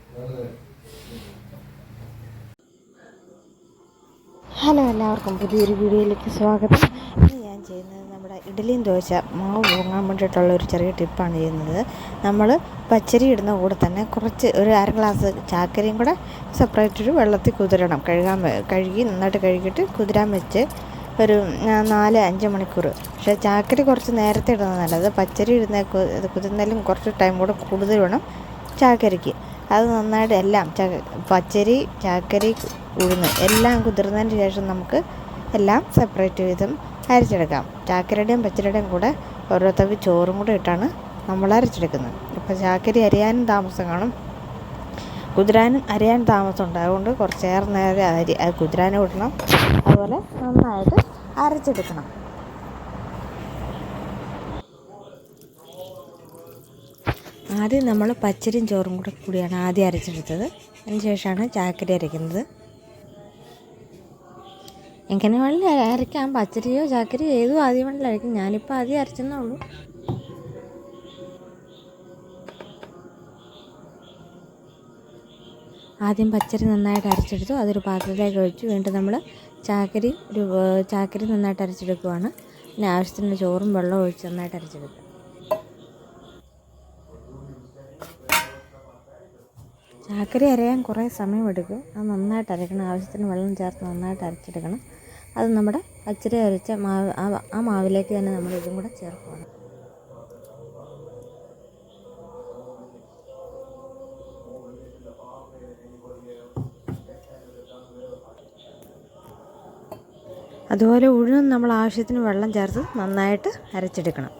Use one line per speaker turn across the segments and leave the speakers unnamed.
Hello, എല്ലാവർക്കും പുതിയൊരു വീഡിയോയിലേക്ക് സ്വാഗതം. ഇന്ന് ഞാൻ ചെയ്യുന്നത് നമ്മുടെ ഇഡ്ഡലിയും ദോശ മാവ് പൊങ്ങാൻ വേണ്ടിയിട്ടുള്ള ഒരു ചെറിയ ടിപ്പാണ് ചെയ്യുന്നത്. നമ്മൾ പച്ചരി ഇടുന്ന കൂടെ തന്നെ കുറച്ച് ഒരു അര ഗ്ലാസ് ചാക്കരയും കൂടെ സെപ്പറേറ്റ് ഒരു വെള്ളത്തിൽ കുതിരണം. കഴുകി നന്നായിട്ട് കഴുകിയിട്ട് കുതിരാൻ വെച്ച് ഒരു 4-5 മണിക്കൂർ. പക്ഷേ ചാക്കരി കുറച്ച് നേരത്തെ ഇടുന്നത് നല്ലത്. പച്ചരി ഇടുന്ന കുതിർന്നാലും കുറച്ച് ടൈം കൂടെ കൂടുതൽ വേണം ചാക്കരയ്ക്ക്. അത് നന്നായിട്ട് എല്ലാം പച്ചരി, ചാക്കരി, ഉഴുന്ന് എല്ലാം കുതിർന്നതിന് ശേഷം നമുക്ക് എല്ലാം സെപ്പറേറ്റ് വീതം അരച്ചെടുക്കാം. ചാക്കരയുടെയും പച്ചരിയുടെയും കൂടെ ഓരോ തവി ചോറും കൂടെ ഇട്ടാണ് നമ്മൾ അരച്ചെടുക്കുന്നത്. അപ്പോൾ ചാക്കരി അരിയാനും താമസം കാണും, കുതിരാനും അരിയാൻ താമസമുണ്ട്. അതുകൊണ്ട് കുറച്ചേറെ നേരം അത് കുതിരാനും ഇടണം. അതുപോലെ നന്നായിട്ട് അരച്ചെടുക്കണം. ആദ്യം നമ്മൾ പച്ചരിയും ചോറും കൂടിയാണ് ആദ്യം അരച്ചെടുത്തത്. അതിന് ശേഷമാണ് ചാക്കരി അരയ്ക്കുന്നത്. എങ്ങനെ വേണമെങ്കിലും അരയ്ക്കാം, പച്ചരിയോ ചാക്കരിയോ ഏതും ആദ്യം വേണമെങ്കിലും അരയ്ക്കും. ഞാനിപ്പോൾ ആദ്യം അരച്ചെന്നേ ഉള്ളൂ. ആദ്യം പച്ചരി നന്നായിട്ട് അരച്ചെടുത്തു, അതൊരു പാത്രത്തിലേക്ക് ഒഴിച്ചു. വീണ്ടും നമ്മൾ ചാക്കരി നന്നായിട്ട് അരച്ചെടുക്കുവാണ്. പിന്നെ ആവശ്യത്തിന് ചോറും വെള്ളവും ഒഴിച്ച് നന്നായിട്ട് അരച്ചെടുക്കുക. ചാക്കരി അരയാൻ കുറേ സമയമെടുക്കും. അത് നന്നായിട്ട് അരയ്ക്കണം. ആവശ്യത്തിന് വെള്ളം ചേർത്ത് നന്നായിട്ട് അരച്ചെടുക്കണം. അത് നമ്മുടെ പച്ചരി അരച്ച മാവ് ആ മാവിലേക്ക് തന്നെ നമ്മൾ ഇതും കൂടെ ചേർക്കുകയാണ്. അതുപോലെ ഉഴുന്നും നമ്മൾ ആവശ്യത്തിന് വെള്ളം ചേർത്ത് നന്നായിട്ട് അരച്ചെടുക്കണം.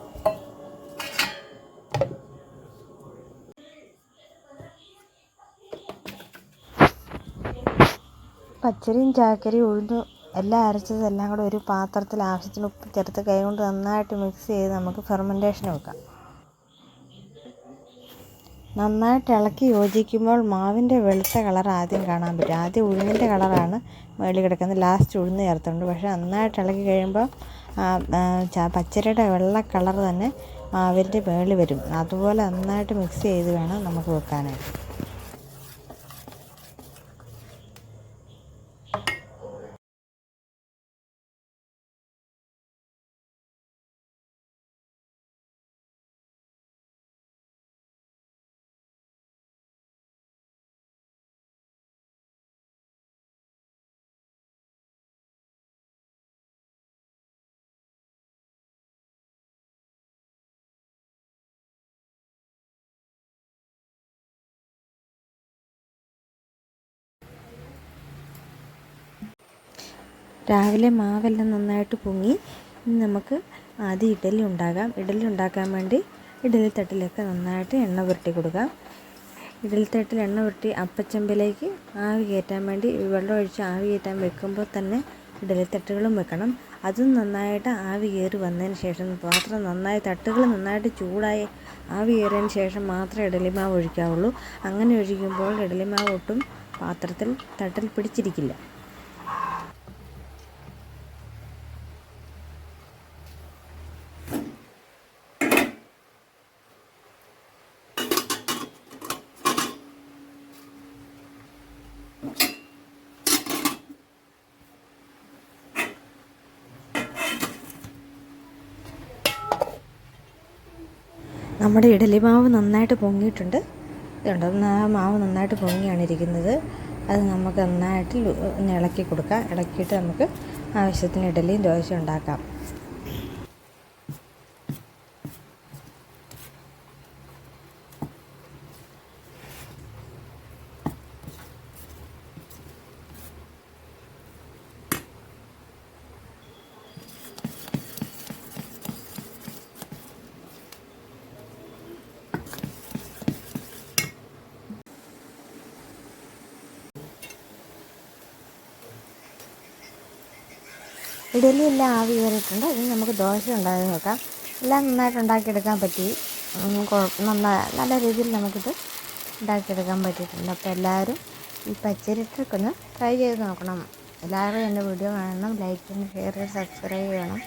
പച്ചരിയും ചാക്കരയും ഉഴുന്നും എല്ലാം അരച്ചതെല്ലാം കൂടെ ഒരു പാത്രത്തിൽ ആവശ്യത്തിന് ഉപ്പ് ചേർത്ത് കൈകൊണ്ട് നന്നായിട്ട് മിക്സ് ചെയ്ത് നമുക്ക് ഫെർമെൻറ്റേഷൻ വെക്കാം. നന്നായിട്ട് ഇളക്കി യോജിക്കുമ്പോൾ മാവിൻ്റെ വെളുത്ത കളർ ആദ്യം കാണാൻ പറ്റും. ആദ്യം ഉഴുന്നിൻ്റെ കളറാണ് മേളിൽ കിടക്കുന്നത്, ലാസ്റ്റ് ഉഴുന്ന് ചേർത്തുണ്ട്. പക്ഷേ നന്നായിട്ട് ഇളക്കി കഴിയുമ്പോൾ പച്ചരിയുടെ വെള്ള കളർ തന്നെ മാവിൻ്റെ മേളിൽ വരും. അതുപോലെ നന്നായിട്ട് മിക്സ് ചെയ്ത് വേണം നമുക്ക് വെക്കാനായിട്ട്. രാവിലെ മാവെല്ലാം നന്നായിട്ട് പൊങ്ങി. ഇനി നമുക്ക് ആദ്യം ഇഡ്ഡലി ഉണ്ടാക്കാം. ഇഡ്ഡലി ഉണ്ടാക്കാൻ വേണ്ടി ഇഡ്ഡലി തട്ടിലൊക്കെ നന്നായിട്ട് എണ്ണ പുരട്ടി കൊടുക്കാം. ഇഡ്ഡലി തട്ടിൽ എണ്ണ പുരട്ടി അപ്പച്ചമ്പിലേക്ക് ആവി കയറ്റാൻ വേണ്ടി വെള്ളം ഒഴിച്ച് ആവി കയറ്റാൻ വെക്കുമ്പോൾ തന്നെ ഇഡ്ഡലി തട്ടുകളും വെക്കണം. അതും നന്നായിട്ട് ആവി കയറി വന്നതിന് ശേഷം പാത്രം തട്ടുകൾ നന്നായിട്ട് ചൂടായി ആവി കയറിയതിന് ശേഷം മാത്രമേ ഇഡ്ഡലി മാവ് ഒഴിക്കാവുള്ളൂ. അങ്ങനെ ഒഴിക്കുമ്പോൾ ഇഡ്ഡലി മാവ് ഒട്ടും തട്ടിൽ പിടിച്ചിരിക്കില്ല. നമ്മുടെ ഇഡ്ഡലി മാവ് നന്നായിട്ട് പൊങ്ങിയിട്ടുണ്ട്. ഇതുണ്ടോ, മാവ് നന്നായിട്ട് പൊങ്ങിയാണ് ഇരിക്കുന്നത്. അത് നമുക്ക് നന്നായിട്ട് ഇളക്കി കൊടുക്കാം. ഇളക്കിയിട്ട് നമുക്ക് ആവശ്യത്തിന് ഇഡ്ഡലിയും ദോശ ഉണ്ടാക്കാം. ഇഡ്ഡലി എല്ലാം ആവി കയറിയിട്ടുണ്ട്. ഇനി നമുക്ക് ദോശ ഉണ്ടാക്കി നോക്കാം. എല്ലാം നന്നായിട്ട് ഉണ്ടാക്കിയെടുക്കാൻ പറ്റി. നല്ല രീതിയിൽ നമുക്കിത് ഉണ്ടാക്കിയെടുക്കാൻ പറ്റിയിട്ടുണ്ട്. അപ്പോൾ എല്ലാവരും ഈ പച്ചരി ട്രിക്ക് ഒന്ന് ട്രൈ ചെയ്ത് നോക്കണം. എല്ലാവരും എൻ്റെ വീഡിയോ കാണണം, ലൈക്ക് ചെയ്യണം, ഷെയർ ചെയ്ത് സബ്സ്ക്രൈബ് ചെയ്യണം.